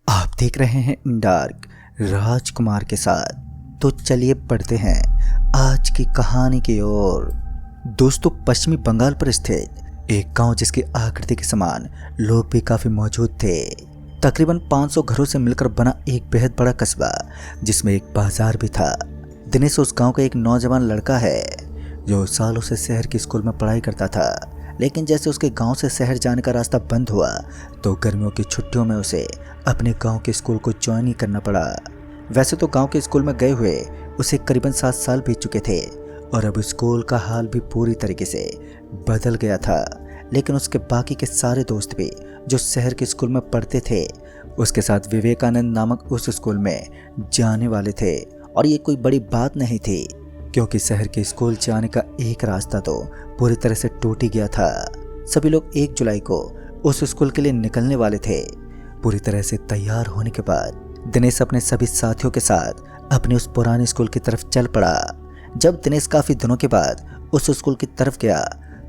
आप देख रहे हैं डार्क राजकुमार के साथ। तो चलिए पढ़ते हैं आज की कहानी की ओर। दोस्तों, पश्चिमी बंगाल पर स्थित एक गांव जिसकी आकृति के समान लोग भी काफी मौजूद थे। तकरीबन 500 घरों से मिलकर बना एक बेहद बड़ा कस्बा जिसमें एक बाजार भी था। दिनेश उस गांव का एक नौजवान लड़का है जो सालों से शहर के स्कूल में पढ़ाई करता था। लेकिन जैसे उसके गांव से शहर जाने का रास्ता बंद हुआ तो गर्मियों की छुट्टियों में उसे अपने गांव के स्कूल को ज्वाइन ही करना पड़ा। वैसे तो गांव के स्कूल में गए हुए उसे करीबन 7 साल बीत चुके थे और अब स्कूल का हाल भी पूरी तरीके से बदल गया था। लेकिन उसके बाकी के सारे दोस्त भी जो शहर के स्कूल में पढ़ते थे उसके साथ विवेकानंद नामक उस स्कूल में जाने वाले थे। और ये कोई बड़ी बात नहीं थी क्योंकि शहर के स्कूल जाने का एक रास्ता तो पूरी तरह से टूट ही गया था। सभी लोग 1 जुलाई को उस स्कूल के लिए निकलने वाले थे। पूरी तरह से तैयार होने के बाद दिनेश अपने सभी साथियों के साथ अपने उस पुराने स्कूल की तरफ चल पड़ा। जब दिनेश काफी दिनों के बाद उस स्कूल की तरफ गया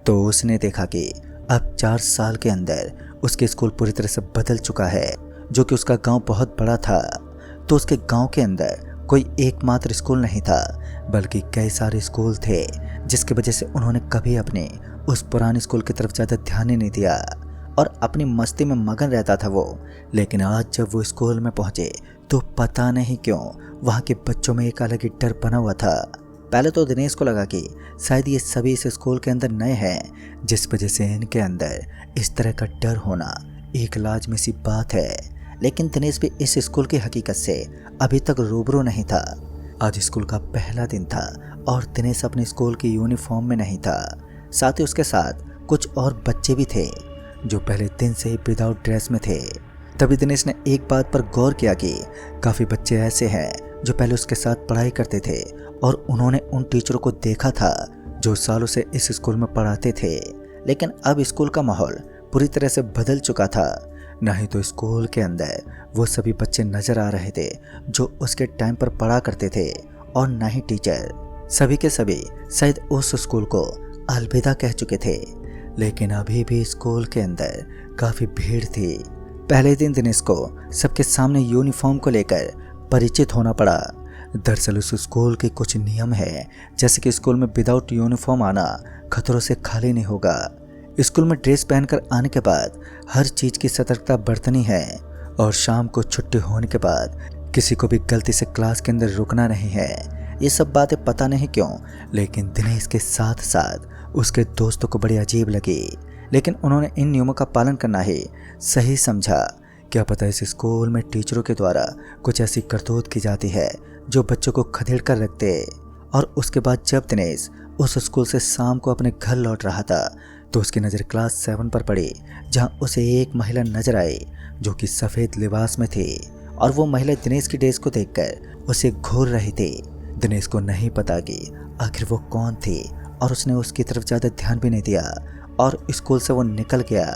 तो उसने देखा कि अब 4 साल के अंदर उसके स्कूल पूरी तरह से बदल चुका है। जो कि उसका गांव बहुत बड़ा था तो उसके गांव के अंदर कोई एकमात्र स्कूल नहीं था बल्कि कई सारे स्कूल थे, जिसकी वजह से उन्होंने कभी अपने उस पुराने स्कूल की तरफ ज़्यादा ध्यान ही नहीं दिया और अपनी मस्ती में मगन रहता था वो। लेकिन आज जब वो स्कूल में पहुंचे तो पता नहीं क्यों वहाँ के बच्चों में एक अलग ही डर बना हुआ था। पहले तो दिनेश को लगा कि शायद ये सभी इस स्कूल के अंदर नए हैं, जिस वजह से इनके अंदर इस तरह का डर होना एक लाजमी सी बात है। लेकिन दिनेश भी इस स्कूल की हकीकत से अभी तक रूबरू नहीं था। आज स्कूल का पहला दिन था और दिनेश अपने स्कूल की यूनिफॉर्म में नहीं था। साथ ही उसके साथ कुछ और बच्चे भी थे जो पहले दिन से ही विदाउट ड्रेस में थे। तभी दिनेश ने एक बात पर गौर किया कि काफ़ी बच्चे ऐसे हैं जो पहले उसके साथ पढ़ाई करते थे और उन्होंने उन टीचरों को देखा था जो सालों से इस स्कूल में पढ़ाते थे। लेकिन अब स्कूल का माहौल पूरी तरह से बदल चुका था। नहीं तो स्कूल के अंदर वो सभी बच्चे नजर आ रहे थे जो उसके टाइम पर पढ़ा करते थे और ना ही टीचर। सभी के सभी शायद उस स्कूल को अलविदा कह चुके थे। लेकिन अभी भी स्कूल के अंदर काफ़ी भीड़ थी। पहले दिन दिनेश को सबके सामने यूनिफॉर्म को लेकर परिचित होना पड़ा। दरअसल उस स्कूल के कुछ नियम है, जैसे कि स्कूल में विदाउट यूनिफॉर्म आना खतरों से खाली नहीं होगा। स्कूल में ड्रेस पहनकर आने के बाद हर चीज़ की सतर्कता बरतनी है और शाम को छुट्टी होने के बाद किसी को भी गलती से क्लास के अंदर रुकना नहीं है। ये सब बातें पता नहीं क्यों लेकिन दिनेश के साथ साथ उसके दोस्तों को बड़ी अजीब लगी। लेकिन उन्होंने इन नियमों का पालन करना ही सही समझा। क्या पता इस स्कूल में टीचरों के द्वारा कुछ ऐसी करतूत की जाती है जो बच्चों को खदेड़ कर रखते। और उसके बाद जब दिनेश उस स्कूल से शाम को अपने घर लौट रहा था तो उसकी नज़र क्लास 7 पर पड़ी, जहां उसे एक महिला नजर आई जो कि सफ़ेद लिबास में थी। और वो महिला दिनेश की ड्रेस को देखकर उसे घूर रही थी। दिनेश को नहीं पता कि आखिर वो कौन थी और उसने उसकी तरफ ज़्यादा ध्यान भी नहीं दिया और स्कूल से वो निकल गया।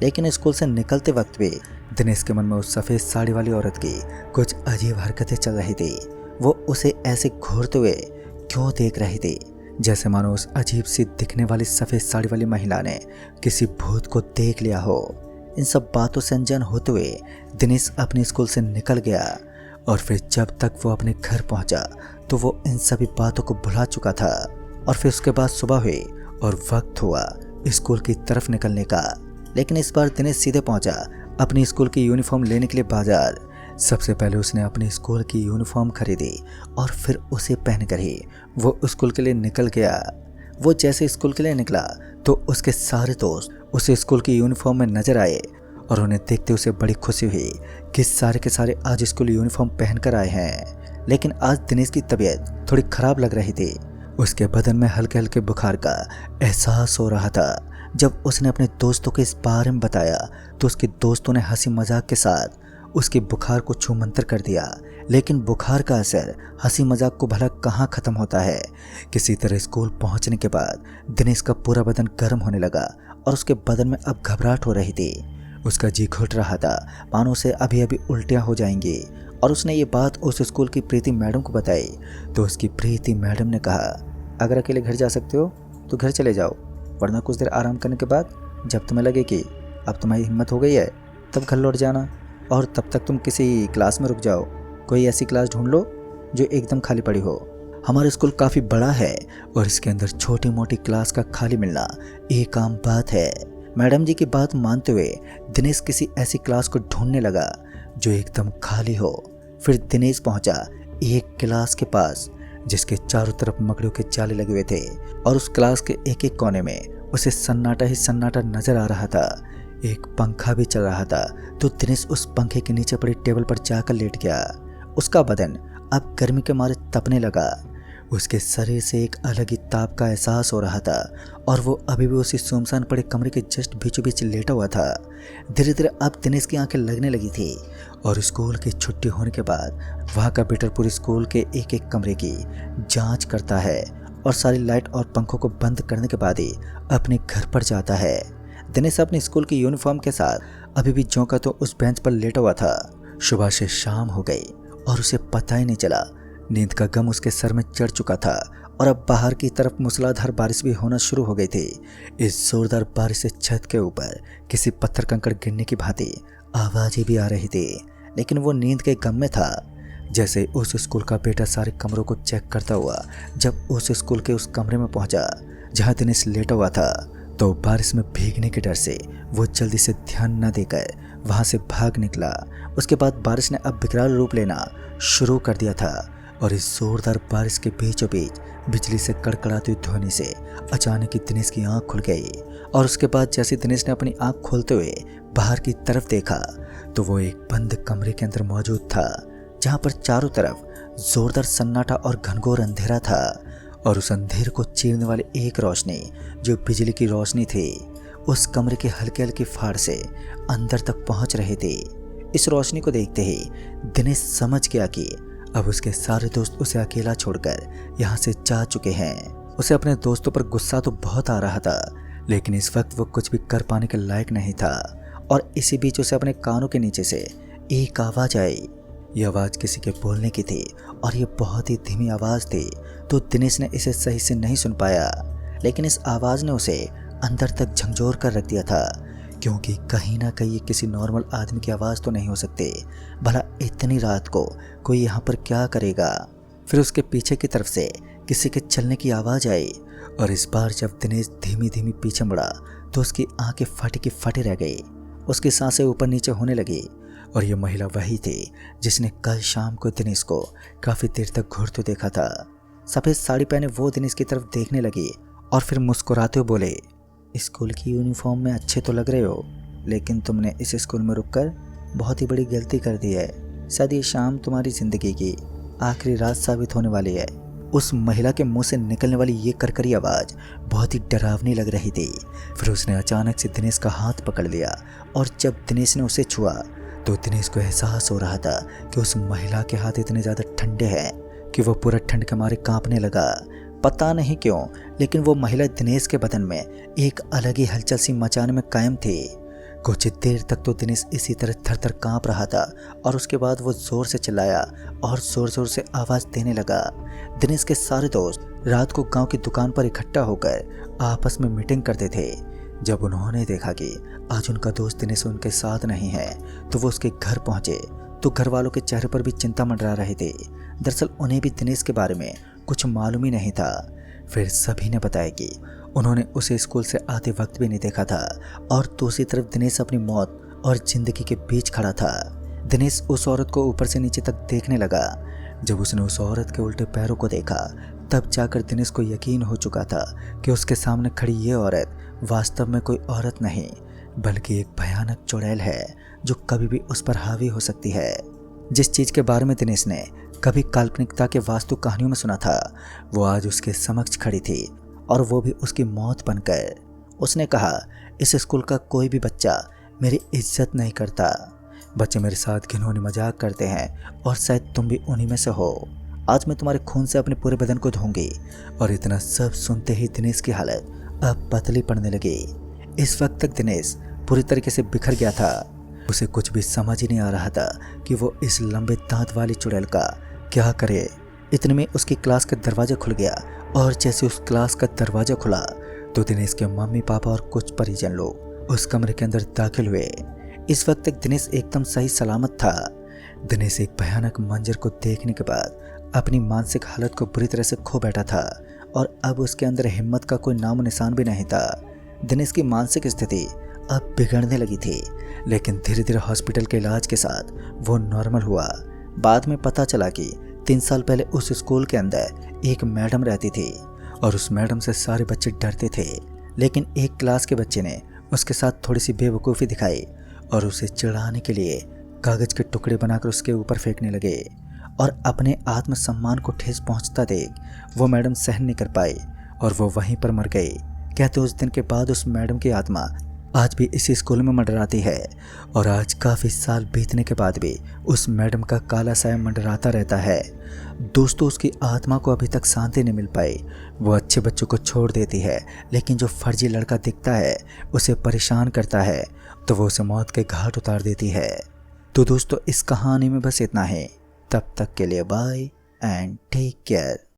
लेकिन स्कूल से निकलते वक्त भी दिनेश के मन में उस सफ़ेद साड़ी वाली औरत की कुछ अजीब हरकतें चल रही थी। वो उसे ऐसे घूरते हुए क्यों देख रही थी जैसे मानो उस अजीब सी दिखने वाली सफ़ेद साड़ी वाली महिला ने किसी भूत को देख लिया हो। इन सब बातों से अनजान होते हुए दिनेश अपने स्कूल से निकल गया और फिर जब तक वो अपने घर पहुंचा तो वो इन सभी बातों को भुला चुका था। और फिर उसके बाद सुबह हुई और वक्त हुआ स्कूल की तरफ निकलने का। लेकिन इस बार दिनेश सीधे पहुंचा अपनी स्कूल की यूनिफॉर्म लेने के लिए बाजार। सबसे पहले उसने अपनी स्कूल की यूनिफॉर्म खरीदी और फिर उसे पहनकर ही वो स्कूल के लिए निकल गया। वो जैसे स्कूल के लिए निकला तो उसके सारे दोस्त उसे स्कूल की यूनिफॉर्म में नजर आए और उन्हें देखते उसे बड़ी खुशी हुई कि सारे के सारे आज स्कूल यूनिफॉर्म पहनकर आए हैं। लेकिन आज दिनेश की तबीयत थोड़ी खराब लग रही थी। उसके बदन में हल्के हल्के बुखार का एहसास हो रहा था। जब उसने अपने दोस्तों को इस बारे में बताया तो उसके दोस्तों ने हंसी मजाक के साथ उसके बुखार को छूमंतर कर दिया। लेकिन बुखार का असर हंसी मजाक को भला कहाँ ख़त्म होता है। किसी तरह स्कूल पहुंचने के बाद दिनेश का पूरा बदन गर्म होने लगा और उसके बदन में अब घबराहट हो रही थी। उसका जी घुट रहा था मानो उसे अभी अभी उल्टियाँ हो जाएंगी। और उसने ये बात उस स्कूल की प्रीति मैडम को बताई तो उसकी प्रीति मैडम ने कहा, अगर अकेले घर जा सकते हो तो घर चले जाओ, वरना कुछ देर आराम करने के बाद जब तुम्हें लगे कि अब तुम्हारी हिम्मत हो गई है तब घर लौट जाना। और तब तक तुम किसी क्लास में रुक जाओ। कोई ऐसी क्लास ढूंढ लो जो एकदम खाली पड़ी हो। हमारा स्कूल काफ़ी बड़ा है और इसके अंदर छोटी मोटी क्लास का खाली मिलना एक आम बात है। मैडम जी की बात मानते हुए दिनेश किसी ऐसी क्लास को ढूंढने लगा जो एकदम खाली हो। फिर दिनेश पहुंचा एक क्लास के पास जिसके चारों तरफ मकड़ियों के जाले लगे हुए थे और उस क्लास के एक एक कोने में उसे सन्नाटा ही सन्नाटा नजर आ रहा था। एक पंखा भी चल रहा था। तो दिनेश उस पंखे के नीचे पड़ी टेबल पर जाकर लेट गया। उसका बदन अब गर्मी के मारे तपने लगा। उसके शरीर से एक अलग ही ताप का एहसास हो रहा था और वो अभी भी उसी सुनसान पड़े कमरे के जस्ट बीचों बीच लेटा हुआ था। धीरे धीरे अब दिनेश की आंखें लगने लगी थी और स्कूल की छुट्टी होने के बाद वहाँ का वेटर पूरे स्कूल के एक एक कमरे की जांच करता है और सारी लाइट और पंखों को बंद करने के बाद ही अपने घर पर जाता है। दिनेश अपने स्कूल की यूनिफॉर्म के साथ अभी भी ज्यों का तो उस बेंच पर लेटा हुआ था। सुबह से शाम हो गई और उसे पता ही नहीं चला। नींद का गम उसके सर में चढ़ चुका था और अब बाहर की तरफ मूसलाधार बारिश भी होना शुरू हो गई थी। इस जोरदार बारिश से छत के ऊपर किसी पत्थर कंकड़ गिरने की भांति आवाज़ें भी आ रही थी, लेकिन वो नींद के गम में था। जैसे उस स्कूल का बेटा सारे कमरों को चेक करता हुआ जब उस स्कूल के उस कमरे में पहुंचा जहां दिनेश लेटा हुआ था, तो बारिश में भीगने के डर से वो जल्दी से ध्यान न देकर वहां से भाग निकला। उसके बाद बारिश ने अब विकराल रूप लेना शुरू कर दिया था और इस जोरदार बारिश के बीचों बीच बिजली से कड़कड़ाती हुई ध्वनि से अचानक ही दिनेश की आंख खुल गई। और उसके बाद जैसे दिनेश ने अपनी आंख खोलते हुए बाहर की तरफ देखा तो वो एक बंद कमरे के अंदर मौजूद था जहां पर चारों तरफ जोरदार सन्नाटा और घनघोर अंधेरा था और उस अंधेरे को चीरने वाली एक रोशनी जो बिजली की रोशनी थी उस कमरे के हल्के हल्के फाड़ से अंदर तक पहुंच रहे थे। इस रोशनी को देखते ही दिनेश समझ गया कि अब उसके सारे दोस्त उसे अकेला छोड़कर यहाँ से जा चुके हैं। उसे अपने दोस्तों पर गुस्सा तो बहुत आ रहा था, लेकिन इस वक्त वो कुछ भी कर पाने के लायक नहीं था। और इसी बीच उसे अपने कानों के नीचे से एक आवाज़ आई। ये आवाज़ किसी के बोलने की थी और ये बहुत ही धीमी आवाज़ थी, तो दिनेश ने इसे सही से नहीं सुन पाया। लेकिन इस आवाज़ ने उसे अंदर तक झंझोर कर रख दिया था, क्योंकि कहीं ना कहीं किसी नॉर्मल आदमी की आवाज़ तो नहीं हो सकती। भला इतनी रात को कोई यहाँ पर क्या करेगा। फिर उसके पीछे की तरफ से किसी के चलने की आवाज़ आई और इस बार जब दिनेश धीमी धीमी पीछे मुड़ा तो उसकी आंखें फटी की फटी रह गई। उसकी सांसें ऊपर नीचे होने लगी और ये महिला वही थी जिसने कल शाम को दिनेश को काफ़ी देर तक घूरते देखा था। सफ़ेद साड़ी पहने वो दिनेश की तरफ देखने लगी और फिर मुस्कुराते हुए बोले, स्कूल की यूनिफॉर्म में अच्छे तो लग रहे हो, लेकिन तुमने इस स्कूल में रुककर बहुत ही बड़ी गलती कर दी है। शायद ये शाम तुम्हारी ज़िंदगी की आखिरी रात साबित होने वाली है। उस महिला के मुंह से निकलने वाली ये करकरी आवाज़ बहुत ही डरावनी लग रही थी। फिर उसने अचानक से दिनेश का हाथ पकड़ लिया और जब दिनेश ने उसे छुआ तो दिनेश को एहसास हो रहा था कि उस महिला के हाथ इतने ज़्यादा ठंडे हैं कि वो पूरा ठंड के मारे कांपने लगा। पता नहीं क्यों, लेकिन वो महिला दिनेश के बदन में एक अलग ही हलचल सी मचाने में कायम थी। कुछ देर तक तो दिनेश इसी तरह थर थर काँप रहा था और उसके बाद वो ज़ोर से चिल्लाया और ज़ोर ज़ोर से आवाज़ देने लगा। दिनेश के सारे दोस्त रात को गांव की दुकान पर इकट्ठा होकर आपस में मीटिंग करते थे। जब उन्होंने देखा कि आज उनका दोस्त दिनेश उनके साथ नहीं है तो वो उसके घर पहुंचे तो घर वालों के चेहरे पर भी चिंता मंडरा रही थी। दरअसल उन्हें भी दिनेश के बारे में कुछ मालूम ही नहीं था। फिर सभी ने बताया कि उन्होंने उसे स्कूल से आते वक्त भी नहीं देखा था और दूसरी तरफ दिनेश अपनी मौत और ज़िंदगी के बीच खड़ा था। दिनेश उस औरत को ऊपर से नीचे तक देखने लगा। जब उसने उस औरत के उल्टे पैरों को देखा तब जाकर दिनेश को यकीन हो चुका था कि उसके सामने खड़ी ये औरत वास्तव में कोई औरत नहीं बल्कि एक भयानक चुड़ैल है जो कभी भी उस पर हावी हो सकती है। जिस चीज़ के बारे में दिनेश ने कभी काल्पनिकता के वास्तु कहानियों में सुना था वो आज उसके समक्ष खड़ी थी और वो भी उसकी मौत बनकर। उसने कहा, इस स्कूल का कोई भी बच्चा मेरी इज्जत नहीं करता। बच्चे मेरे साथ घिनौनी मजाक करते हैं और शायद तुम भी उन्हीं में से हो। आज मैं तुम्हारे खून से अपने पूरे बदन को धोऊंगी। और इतना सब सुनते ही दिनेश की हालत अब पतली पड़ने लगी। इस वक्त तक दिनेश पूरी तरीके से बिखर गया था। उसे कुछ भी समझ ही नहीं आ रहा था कि वो इस लंबे दांत वाली चुड़ैल का क्या करे। इतने में उसकी क्लास का दरवाज़ा खुल गया और जैसे उस क्लास का दरवाज़ा खुला तो दिनेश के मम्मी पापा और कुछ परिजन लोग उस कमरे के अंदर दाखिल हुए। इस वक्त तक दिनेश एकदम सही सलामत था। दिनेश एक भयानक मंजर को देखने के बाद अपनी मानसिक हालत को बुरी तरह से खो बैठा था और अब उसके अंदर हिम्मत का कोई नामो निशान भी नहीं था। दिनेश की मानसिक स्थिति अब बिगड़ने लगी थी, लेकिन धीरे धीरे हॉस्पिटल के इलाज के साथ वो नॉर्मल हुआ। बाद में पता चला कि 3 साल पहले उस स्कूल के अंदर एक मैडम रहती थी और उस मैडम से सारे बच्चे डरते थे, लेकिन एक क्लास के बच्चे ने उसके साथ थोड़ी सी बेवकूफ़ी दिखाई और उसे चिढ़ाने के लिए कागज़ के टुकड़े बनाकर उसके ऊपर फेंकने लगे और अपने आत्मसम्मान को ठेस पहुंचता देख वो मैडम सहन नहीं कर पाई और वो वहीं पर मर गई। कहते उस दिन के बाद उस मैडम की आत्मा आज भी इसी स्कूल में मंडराती है और आज काफ़ी साल बीतने के बाद भी उस मैडम का काला साया मंडराता रहता है। दोस्तों, उसकी आत्मा को अभी तक शांति नहीं मिल पाई। वो अच्छे बच्चों को छोड़ देती है, लेकिन जो फर्जी लड़का दिखता है उसे परेशान करता है तो वो उसे मौत के घाट उतार देती है। तो दोस्तों, इस कहानी में बस इतना है। तब तक के लिए बाय एंड टेक केयर।